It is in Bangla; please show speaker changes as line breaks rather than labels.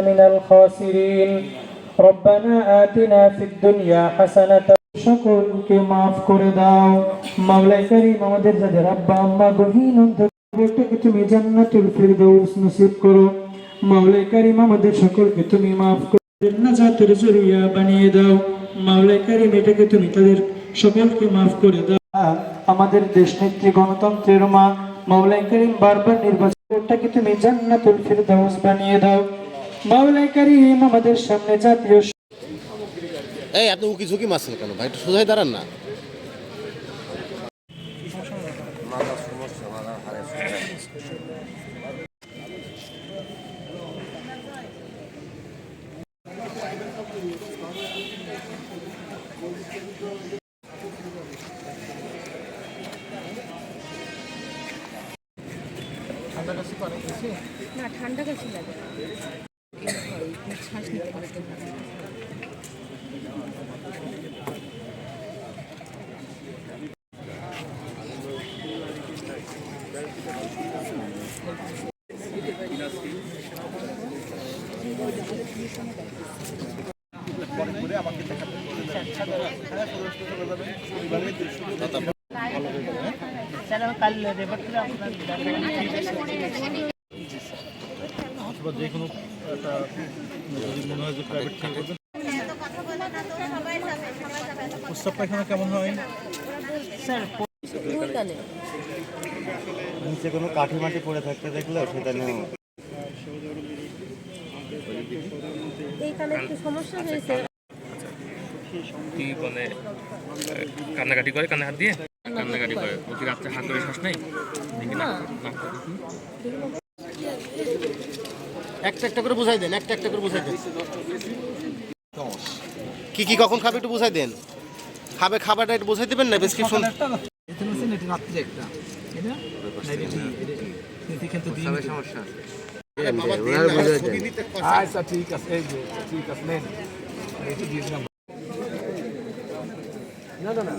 من الخاسرين ربنا آتنا في الدنيا حسنة সকলকে মাফ করে দাও মাওলাই কারীম আমাদের যাদের আব্বা আম্মা গহীন অন্তরকে তুমি জান্নাতুল ফিরদাউস নসিব করো মাওলাই কারীম আমাদের সকলকে তুমি মাফ করো জান্নাতের জরিয়া বানিয়ে দাও মাওলাই কারীম এটাকে তুমি তাদের সকলকে মাফ করে দাও আমাদের দেশ নেত্রী গণতন্ত্রের মা মাওলাই কারীম বারবার নির্বাচনটাকে তুমি জান্নাতুল ফিরদাউস বানিয়ে দাও মাওলাই কারীম আমাদের সামনে জাতীয়
এই এত উকি ঝুঁকি মারছেন কেন ভাই, একটু সোজাই দাঁড়ান না।
না ঠান্ডা কাশি লাগে শ্বাস নিতে কষ্ট হয়।
যে কোনো একটা মনে হয় যে প্রাইভেট করবেন। প্রস্তাব পায়খানা কেমন হয় নিচে কোনো কাঠি মাটি পড়ে থাকতে দেখলে সেটা নেই
সমস্যা হয়েছে।
কি মানে কান্নাকাটি করে কান্না হাত দিয়ে কান্নাকাটি করে ও কি রাত্রে হাত ধরে শ্বাস নেই
না
একটা একটা করে বুঝাই দেন, একটা একটা করে বুঝাই দেন। কি কি কখন খাবে একটু বুঝাই দেন। খাবে খাবারটা একটু বুঝাই দেবেন না প্রেসক্রিপশন।
আচ্ছা ঠিক আছে, এই যে ঠিক আছে নেন এইটা দিয়েছিলাম।
না না না